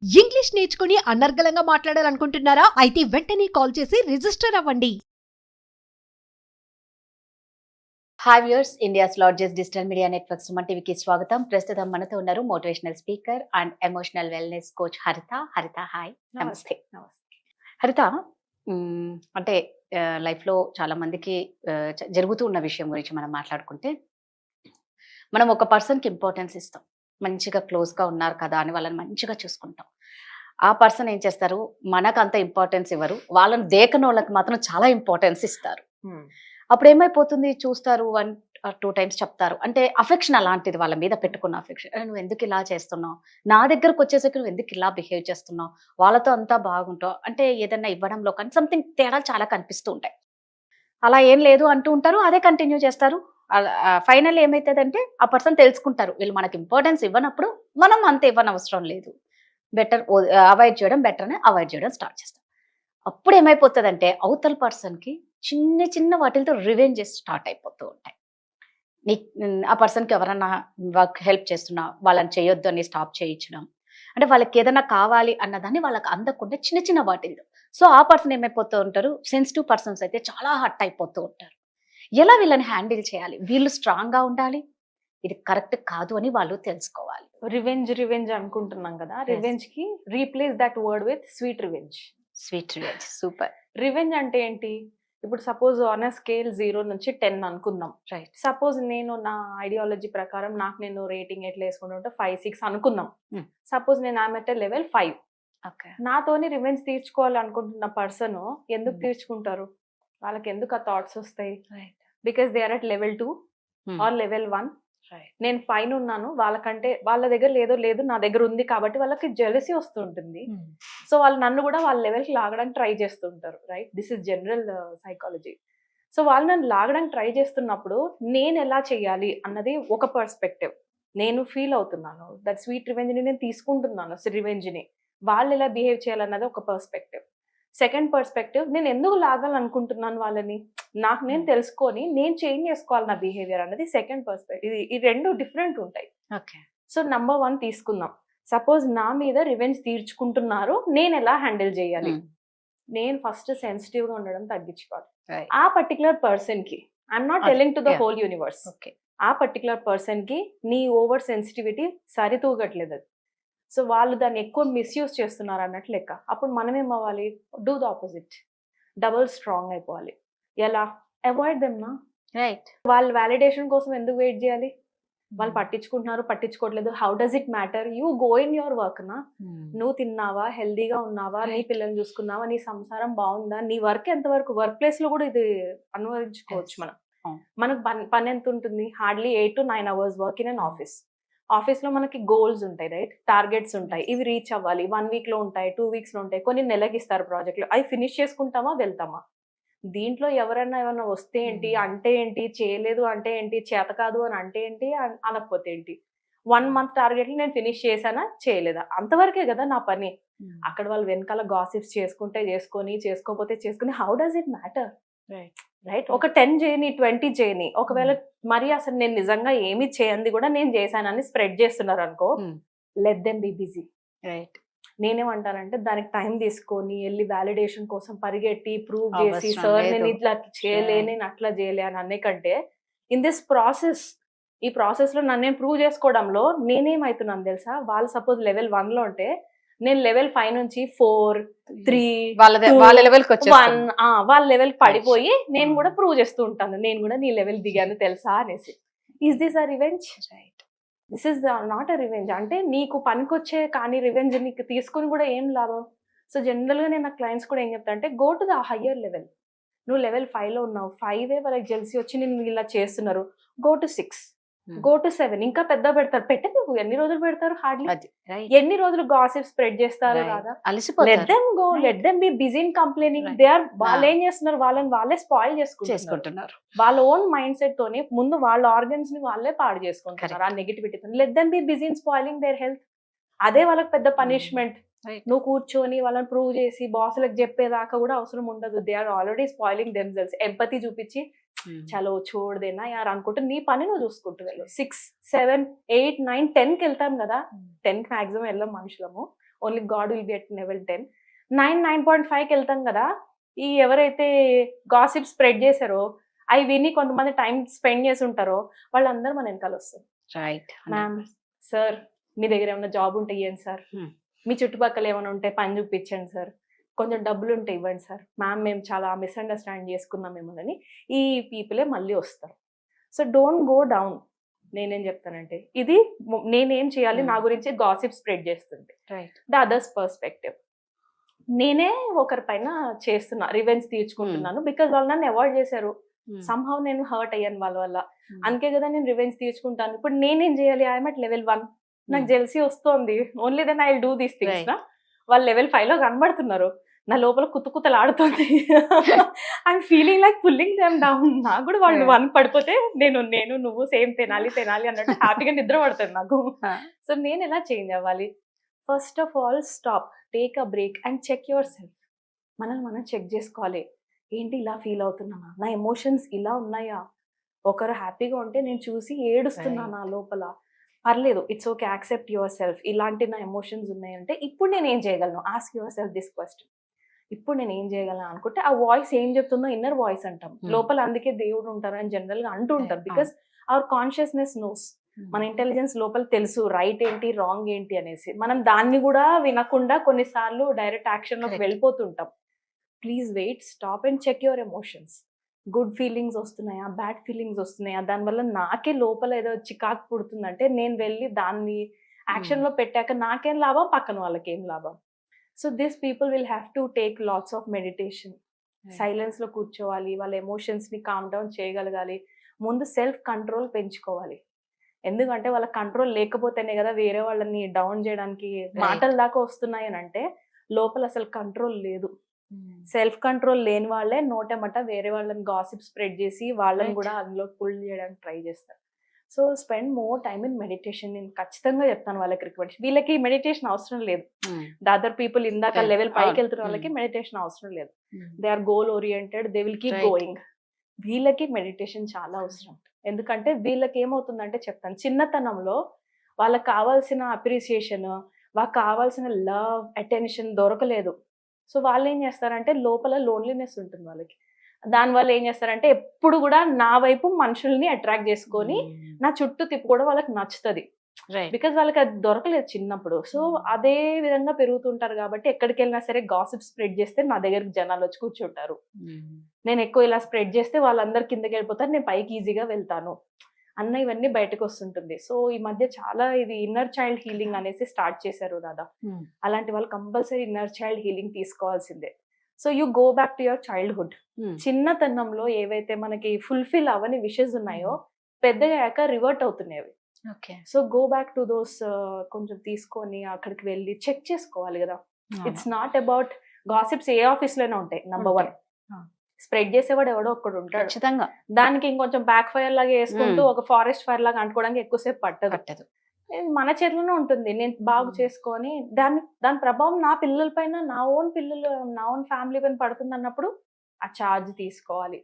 English నేర్చుకుని అనర్గళంగా మాట్లాడాలనుకుంటున్నారా? అయితే వెంటనే కాల్ చేసి రిజిస్టర్ అవ్వండి. Hi viewers, India's largest digital media network Suman టీవీకి స్వాగతం. ప్రస్తుతం మనతో ఉన్నారు motivational speaker and emotional wellness coach హరిత. హరిత హాయ్, నమస్తే. హరిత, అంటే లైఫ్లో చాలా మందికి జరుగుతూ ఉన్న విషయం గురించి మనం మాట్లాడుకుంటే, మనం ఒక పర్సన్కి ఇంపార్టెన్స్ ఇస్తాం. మంచిగా క్లోజ్గా ఉన్నారు కదా అని వాళ్ళని మంచిగా చూసుకుంటాం. ఆ పర్సన్ ఏం చేస్తారు, మనకు అంత ఇంపార్టెన్స్ ఇవ్వరు, వాళ్ళని దేకనోళ్ళకి మాత్రం చాలా ఇంపార్టెన్స్ ఇస్తారు. అప్పుడు ఏమైపోతుంది, చూస్తారు 1 or 2 టైమ్స్ చెప్తారు. అంటే అఫెక్షన్ అలాంటిది, వాళ్ళ మీద పెట్టుకున్న అఫెక్షన్. నువ్వు ఎందుకు ఇలా చేస్తున్నావు, నా దగ్గరకు వచ్చేసరికి నువ్వు ఎందుకు ఇలా బిహేవ్ చేస్తున్నావు, వాళ్ళతో అంతా బాగుంటావు అంటే ఏదైనా ఇవ్వడంలో కానీ సంథింగ్ తేడాలు చాలా కనిపిస్తూ ఉంటాయి. అలా ఏం లేదు అంటూ ఉంటారు, అదే కంటిన్యూ చేస్తారు. ఫైనల్ ఏమైతుందంటే ఆ పర్సన్ తెలుసుకుంటారు, వీళ్ళు మనకి ఇంపార్టెన్స్ ఇవ్వనప్పుడు మనం అంత ఇవ్వనవసరం లేదు, బెటర్ అవాయిడ్ చేయడం బెటర్ అని అవాయిడ్ చేయడం స్టార్ట్ చేస్తాం. అప్పుడు ఏమైపోతుందంటే అవతల పర్సన్కి చిన్న చిన్న వాటితో రివెంజెస్ స్టార్ట్ అయిపోతూ ఉంటాయి. నీ ఆ పర్సన్కి ఎవరన్నా వర్క్ హెల్ప్ చేస్తున్నా వాళ్ళని చేయొద్దు అని స్టాప్ చేయించడం, అంటే వాళ్ళకి ఏదైనా కావాలి అన్నదాన్ని వాళ్ళకి అందకుండా చిన్న చిన్న వాటిల్లో. సో ఆ పర్సన్ ఏమైపోతూ ఉంటారు, సెన్సిటివ్ పర్సన్స్ అయితే చాలా హర్ట్ అయిపోతూ ఉంటారు. ఎలా వీళ్ళని హ్యాండిల్ చేయాలి, వీళ్ళు స్ట్రాంగ్గా ఉండాలి, ఇది కరెక్ట్ కాదు అని వాళ్ళు తెలుసుకోవాలి. రివెంజ్ అనుకుంటున్నాం కదా. రివెంజ్ కి replace that word with sweet revenge. Sweet revenge, super. Revenge అంటే ఏంటి? ఇప్పుడు సపోజ్ ఆన్ అ స్కేల్ 0 నుంచి 10 అనుకుందాం. రైట్. సపోజ్ నేను నా ఐడియాలజీ ప్రకారం నాకు నేను రేటింగ్ ఎట్లా వేసుకుంటుంటే 5, 6 అనుకుందాం. సపోజ్ నేను ఐఎమ్ ఎట్ లెవెల్ 5. ఓకే. నాతోని రివెంజ్ తీర్చుకోవాలనుకుంటున్న పర్సన్ ఎందుకు తీర్చుకుంటారు? వాళ్ళకి ఎందుకు ఆ థాట్స్ వస్తాయి? Because they are at level 2 or level 1. నేను ఫైన్ ఉన్నాను, వాళ్ళకంటే వాళ్ళ దగ్గర లేదు నా దగ్గర ఉంది కాబట్టి వాళ్ళకి జెలసీ వస్తుంటుంది. సో వాళ్ళు నన్ను కూడా వాళ్ళ లెవెల్కి లాగడానికి ట్రై చేస్తుంటారు. Right, this is general psychology. So వాళ్ళు నన్ను లాగడానికి ట్రై చేస్తున్నప్పుడు నేను ఎలా చేయాలి అన్నది ఒక పర్స్పెక్టివ్. నేను ఫీల్ అవుతున్నాను దట్ స్వీట్ రివెంజ్ని నేను తీసుకుంటున్నాను, రివెంజ్ని వాళ్ళు ఎలా బిహేవ్ చేయాలన్నది ఒక పర్స్పెక్టివ్. సెకండ్ పర్స్పెక్టివ్, నేను ఎందుకు లాగాలనుకుంటున్నాను వాళ్ళని, నాకు నేను తెలుసుకొని నేను చేంజ్ చేసుకోవాలి నా బిహేవియర్ అన్నది సెకండ్ పర్స్పెక్టివ్. ఈ రెండు డిఫరెంట్ ఉంటాయి. ఓకే. సో నంబర్ 1 తీసుకుందాం. సపోజ్ నా మీద రివెంజ్ తీర్చుకుంటున్నారు, నేను ఎలా హ్యాండిల్ చేయాలి? నేను ఫస్ట్ సెన్సిటివ్గా ఉండడం తగ్గించుకోవాలి. ఆ పర్టికులర్ పర్సన్కి, I'm not telling to the whole universe, ఆ పర్టికులర్ పర్సన్కి నీ ఓవర్ సెన్సిటివిటీ సరితూగట్లేదు అది. సో వాళ్ళు దాన్ని ఎక్కువ మిస్యూజ్ చేస్తున్నారు అన్నట్లు లెక్క. అప్పుడు మనం ఏమవ్వాలి, do the opposite, double strong అయిపోవాలి. ఎలా? అవాయిడ్ దెమ్ నా. రైట్. వాళ్ళు వ్యాలిడేషన్ కోసం ఎందుకు వెయిట్ చేయాలి? వాళ్ళు పట్టించుకుంటున్నారు, పట్టించుకోవట్లేదు, how does it matter? You go in your work నా. నువ్వు తిన్నావా, హెల్దీగా ఉన్నావా, నీ పిల్లల్ని చూసుకున్నావా, నీ సంసారం బాగుందా, నీ వర్క్ ఎంతవరకు, వర్క్ ప్లేస్ లో కూడా ఇది అనుభవించుకోవచ్చు మనం. మనకు పని ఎంత ఉంటుంది? Hardly 8 to 9 hours work in an office. ఆఫీస్లో మనకి గోల్స్ ఉంటాయి, రైట్, టార్గెట్స్ ఉంటాయి, ఇవి రీచ్ అవ్వాలి. 1 weekలో ఉంటాయి, 2 weeksలో ఉంటాయి, కొన్ని నెలకి ఇస్తారు ప్రాజెక్టులు, అవి ఫినిష్ చేసుకుంటామా వెళ్తామా? దీంట్లో ఎవరైనా ఏమన్నా వస్తే ఏంటి, అంటే ఏంటి, చేయలేదు అంటే ఏంటి, చేత కాదు అని అంటే ఏంటి, అనకపోతే ఏంటి? 1 month టార్గెట్లు నేను ఫినిష్ చేశానా చేయలేదా, అంతవరకే కదా నా పని. అక్కడ వాళ్ళు వెనకాల గాసిప్స్ చేసుకుంటే చేసుకొని, చేసుకోకపోతే చేసుకుని, how does it matter? Right. ఒక 10 చేయని, 20 చేయని, ఒకవేళ మరి అసలు నేను నిజంగా ఏమి చేయంది కూడా నేను చేశానని స్ప్రెడ్ చేస్తున్నారు అనుకో, let them be busy. Right. నేనేమంటానంటే దానికి టైం తీసుకొని వెళ్ళి వ్యాలిడేషన్ కోసం పరిగెట్టి ప్రూవ్ చేసి, అవసరం సార్ లేదు. నేను ఇట్లా చేయలే, నేను అట్లా చేయలే అని అనే కంటే, ఇన్ దిస్ ప్రాసెస్, ఈ ప్రాసెస్ లో నన్ను నేను ప్రూవ్ చేసుకోవడంలో నేనేమవుతున్నాను తెలుసా? వాళ్ళు సపోజ్ లెవెల్ 1లో ఉంటే నేను లెవెల్ 5 నుంచి 4, 3, వాళ్ళ లెవెల్కి 1 వాళ్ళ లెవెల్ పడిపోయి నేను కూడా ప్రూవ్ చేస్తూ ఉంటాను, నేను కూడా నీ లెవెల్ దిగాను తెలుసా అనేసి. Is this a revenge? This is not a revenge. అంటే నీకు పనికొచ్చే కానీ రివెంజ్ నీకు తీసుకుని కూడా ఏం లాభం? సో జనరల్గా నేను నా క్లయింట్స్ కూడా ఏం చెప్తా అంటే, go to the higher level. నువ్వు లెవెల్ 5లో ఉన్నావు, 5 వాళ్ళకి జెల్సీ వచ్చి నేను ఇలా చేస్తున్నారు, గో టు 6, గో టు 7, ఇంకా పెద్ద పెడతారు. పెట్టే నువ్వు ఎన్ని రోజులు పెడతారు? హార్డ్లీ ఎన్ని రోజులు గాసిప్ స్ప్రెడ్ చేస్తారు కదా. Let them go, let them be busy in complaining. They are, వాళ్ళు ఏం చేస్తున్నారు, వాళ్ళని వాళ్ళే స్పాయిల్ చేసుకుంటున్నారు. వాళ్ళ ఓన్ మైండ్ సెట్ తోని ముందు వాళ్ళ ఆర్గన్స్ ని వాళ్ళే పాడు చేసుకుంటున్నారు ఆ నెగిటివిటీతో. Let them be busy in spoiling their health. అదే వాళ్ళకి పెద్ద పనిష్మెంట్. నువ్వు కూర్చొని వాళ్ళని ప్రూవ్ చేసి బాసులకు చెప్పేదాకా కూడా అవసరం ఉండదు. They are already spoiling themselves. Empathy చూపించి చలో చూడదేనా యార్ అనుకుంటూ నీ పని నువ్వు చూసుకుంటూ వెళ్ళు. 6, 7, 8, 9, 10కి వెళ్తాం కదా. 10కి మాక్సిమం వెళ్ళాం మనుషులము. Only God will be at level 10. 9.5కి వెళ్తాం కదా. ఈ ఎవరైతే గాసిప్ స్ప్రెడ్ చేశారో అవి విని కొంతమంది టైం స్పెండ్ చేసి ఉంటారో వాళ్ళందరూ మన వెనకాల వస్తారు. రైట్ మ్యామ్, సార్ మీ దగ్గర ఏమైనా జాబ్ ఉంటే ఇవ్వండి సార్, మీ చుట్టుపక్కల ఏమైనా ఉంటే పని చూపించండి సార్, కొంచెం డబ్బులు ఉంటే ఇవ్వండి సార్, మ్యామ్ మేము చాలా మిస్అండర్స్టాండ్ చేసుకున్నాం మిమ్మల్ని, ఈ పీపులే మళ్ళీ వస్తారు. So don't go down. నేనేం చెప్తానంటే ఇది నేనేం చేయాలి, నా గురించి గాసిప్ స్ప్రెడ్ చేస్తుంది ద అదర్స్ పర్స్పెక్టివ్. నేనే ఒకరి పైన చేస్తున్నా, రివెంజ్ తీర్చుకుంటున్నాను బికాజ్ వాళ్ళు నన్ను అవాయిడ్ చేశారు. సంహౌ నేను హర్ట్ అయ్యాను వాళ్ళ వల్ల, అందుకే కదా నేను రివెంజ్ తీర్చుకుంటాను. ఇప్పుడు నేనేం చేయాలి? ఐఎమ్ అట్ లెవెల్ 1, నాకు జెల్సీ వస్తుంది. Only then I will do these things. వాళ్ళు లెవెల్ 5లో కనబడుతున్నారు, నా లోపల కుతుకుతలు ఆడుతుంది. I'm feeling like pulling them down. నాకు కూడా వాళ్ళు 1 పడిపోతే నేను నువ్వు సేమ్ తినాలి అన్నట్టు హ్యాపీగా నిద్ర పడుతుంది నాకు. సో నేను ఎలా చేంజ్ అవ్వాలి? First of all stop, take a break and check yourself. మనల్ని మనం చెక్ చేసుకోవాలి. ఏంటి ఇలా ఫీల్ అవుతున్నానా, నా ఎమోషన్స్ ఇలా ఉన్నాయా, ఒకరు హ్యాపీగా ఉంటే నేను చూసి ఏడుస్తున్నా నా లోపల, పర్లేదు, it's okay, accept your self. ఇలాంటి నా ఎమోషన్స్ ఉన్నాయంటే ఇప్పుడు నేను ఏం చేయగలను? Ask your self this question. ఇప్పుడు నేను ఏం చేయగలను అనుకుంటే ఆ వాయిస్ ఏం చెప్తుందో ఇన్నర్ వాయిస్ అంటాం. లోపల అందుకే దేవుడు ఉంటారు అని జనరల్ గా అంటూ ఉంటారు. బికాస్ అవర్ కాన్షియస్నెస్ నోస్, మన ఇంటెలిజెన్స్ లోపల తెలుసు రైట్ ఏంటి రాంగ్ ఏంటి అనేసి. మనం దాన్ని కూడా వినకుండా కొన్నిసార్లు డైరెక్ట్ యాక్షన్ లోకి వెళ్ళిపోతుంటాం. Please wait, stop and check your emotions. Good feelings వస్తున్నాయా, బ్యాడ్ ఫీలింగ్స్ వస్తున్నాయా, దానివల్ల నాకే లోపల ఏదో చికాకు పుడుతుందంటే నేను వెళ్ళి దాన్ని యాక్షన్ లో పెట్టాక నాకేం లాభం, పక్కన వాళ్ళకి ఏం లాభం. So this people will have to take lots of meditation. Silence లో కూర్చోవాలి, వాళ్ళ ఎమోషన్స్ ని కామ్ డౌన్ చేయగలగాలి. ముందు సెల్ఫ్ కంట్రోల్ పెంచుకోవాలి. ఎందుకంటే వాళ్ళ కంట్రోల్ లేకపోతేనే కదా వేరే వాళ్ళని డౌన్ చేయడానికి మాటల దాకా వస్తున్నాయి అని అంటే లోపల అసలు కంట్రోల్ లేదు. సెల్ఫ్ కంట్రోల్ లేని వాళ్ళే నోటెమట వేరే వాళ్ళని గాసిప్ స్ప్రెడ్ చేసి వాళ్ళని కూడా అందులో పుల్ చేయడానికి ట్రై చేస్తారు. So spend more time in meditation. నేను ఖచ్చితంగా చెప్తాను వాళ్ళకి రికమెండేషన్. వీళ్ళకి మెడిటేషన్ అవసరం లేదు. ద అదర్ పీపుల్ ఇందాక లెవెల్ పైకి వెళ్తున్న వాళ్ళకి మెడిటేషన్ అవసరం లేదు. They are goal oriented, they will keep going. వీళ్ళకి మెడిటేషన్ చాలా అవసరం. ఎందుకంటే వీళ్ళకి ఏమవుతుందంటే చెప్తాను, చిన్నతనంలో వాళ్ళకి కావాల్సిన అప్రిసియేషన్, వాళ్ళకి కావాల్సిన లవ్, అటెన్షన్ దొరకలేదు. సో వాళ్ళు ఏం చేస్తారంటే లోపల లోన్లీనెస్ ఉంటుంది వాళ్ళకి. దానివల్ల ఏం చేస్తారంటే ఎప్పుడు కూడా నా వైపు మనుషుల్ని అట్రాక్ట్ చేసుకొని నా చుట్టూ తిప్పుకోవడం వాళ్ళకి నచ్చుతుంది. బికాజ్ వాళ్ళకి అది దొరకలేదు చిన్నప్పుడు. సో అదే విధంగా పెరుగుతుంటారు కాబట్టి ఎక్కడికి వెళ్ళినా సరే గాసిప్ స్ప్రెడ్ చేస్తే నా దగ్గరికి జనాలు వచ్చి కూర్చుంటారు. నేను ఎక్కువ ఇలా స్ప్రెడ్ చేస్తే వాళ్ళందరూ కిందకి వెళ్ళిపోతారు, నేను పైకి ఈజీగా వెళ్తాను అన్న ఇవన్నీ బయటకు వస్తుంటుంది. సో ఈ మధ్య చాలా ఇది ఇన్నర్ చైల్డ్ హీలింగ్ అనేసి స్టార్ట్ చేశారు రాధా. అలాంటి వాళ్ళు కంపల్సరీ ఇన్నర్ చైల్డ్ హీలింగ్ తీసుకోవాల్సిందే. So you go back to your childhood. చిన్నతనంలో ఏవైతే మనకి ఫుల్ఫిల్ అవని విషెస్ ఉన్నాయో పెద్దగా రివర్ట్ అవుతున్నాయి. So go back to those. కొంచెం తీసుకొని అక్కడికి వెళ్ళి చెక్ చేసుకోవాలి కదా. It's not about gossips. A office లోనే ఉంటాయి. నంబర్ 1 స్ప్రెడ్ చేసేవాడు ఎవడో ఒక్కడు ఉంటాడు ఖచ్చితంగా. దానికి ఇంకొంచెం బ్యాక్ ఫైర్ లాగా వేసుకుంటూ ఒక ఫారెస్ట్ ఫైర్ లాగా అంటుకోవడానికి ఎక్కువసేపు పట్టదు. మన చేతిలోనే ఉంటుంది. నేను బాగు చేసుకొని దాని ప్రభావం నా పిల్లల పైన, నా ఓన్ ఫ్యామిలీ పైన పడుతుంది అన్నప్పుడు ఆ ఛార్జ్ తీసుకోవాలి.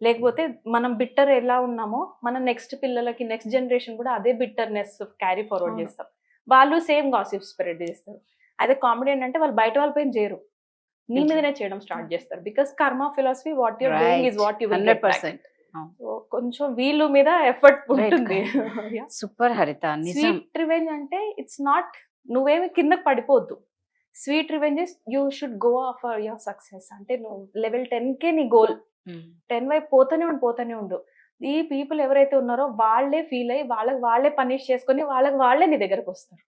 లేకపోతే మనం బిట్టర్ ఎలా ఉన్నామో మన నెక్స్ట్ పిల్లలకి, నెక్స్ట్ జనరేషన్ కూడా అదే బిట్టర్నెస్ క్యారీ ఫార్వర్డ్ చేస్తాం. వాళ్ళు సేమ్ గాసిప్ స్ప్రెడ్ చేస్తారు. అదే కామెడీ ఏంటంటే వాళ్ళు బయట వాళ్ళ పైన చేయరు, నీ మీదనే చేయడం స్టార్ట్ చేస్తారు. Because karma philosophy, what your doing is what you will get back. కొంచెం వీళ్ళు మీద ఎఫర్ట్ ఉంటుంది. సూపర్ హరిత. స్వీట్ రివెంజ్ అంటే ఇట్స్ నాట్, నువ్వేమి కిందకి పడిపోద్దు. Sweet revenges you should go for your success. అంటే నువ్వు లెవెల్ 10కే నీ గోల్, 10 వైపు పోతూనే ఉండు. ఈ పీపుల్ ఎవరైతే ఉన్నారో వాళ్ళే ఫీల్ అయ్యి వాళ్ళే పనిష్ చేసుకొని వాళ్ళే నీ దగ్గరకు వస్తారు.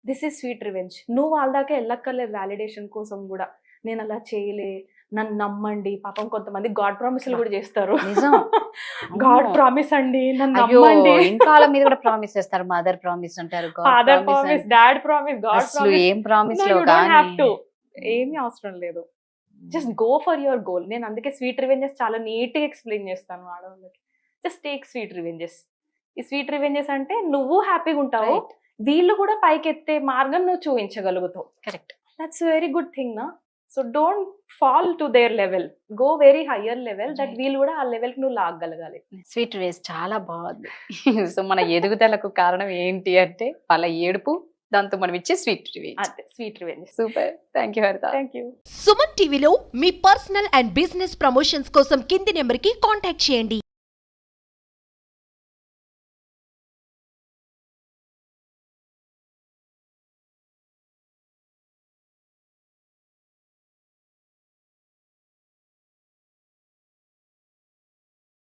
This is sweet revenge. నువ్వు వాళ్ళ దాకా వెళ్ళక్కర్లేదు వ్యాలిడేషన్ కోసం కూడా. నేను అలా చేయలే, నన్ను నమ్మండి. పాపం కొంతమంది గాడ్ ప్రామిస్లు కూడా చేస్తారు. గాడ్ ప్రామిస్ అండి, నన్ను నమ్మండి. ఇంకా వాళ్ళ మీద కూడా ప్రామిస్ చేస్తారు. మదర్ ప్రామిస్ అంటారు, father promise, dad promise, God promise. ఏం ప్రామిస్ ఏమీ అవసరం లేదు. Just go for your goal. నేను అందుకే స్వీట్ రివెంజెస్ చాలా నీట్ గా ఎక్స్ప్లెయిన్ చేస్తాను ఆడవాళ్ళకి. Just take sweet revenges. ఈ స్వీట్ రివెంజెస్ అంటే నువ్వు హ్యాపీగా ఉంటావు, వీళ్ళు కూడా పైకెత్తే మార్గం నువ్వు చూపించగలుగుతావు. Correct, that's very good thing నా. So don't fall to their level, go very higher level, that వీళ్ళు కూడా ఆ లెవెల్ కి నువ్వు లాగగలగాలి. స్వీట్ రివెంజ్ చాలా బాగుంది. సో మన ఎదుగుదలకు కారణం ఏంటి అంటే వాళ్ళ ఏడుపు, దాంతో మనం ఇచ్చే స్వీట్ రివెంజ్. అదే sweet revenge. Super, thank you Haritha. Thank you. Suman టీవీలో మీ పర్సనల్ అండ్ బిజినెస్ ప్రమోషన్స్ కోసం కింది నెంబర్కి కాంటాక్ట్ చేయండి.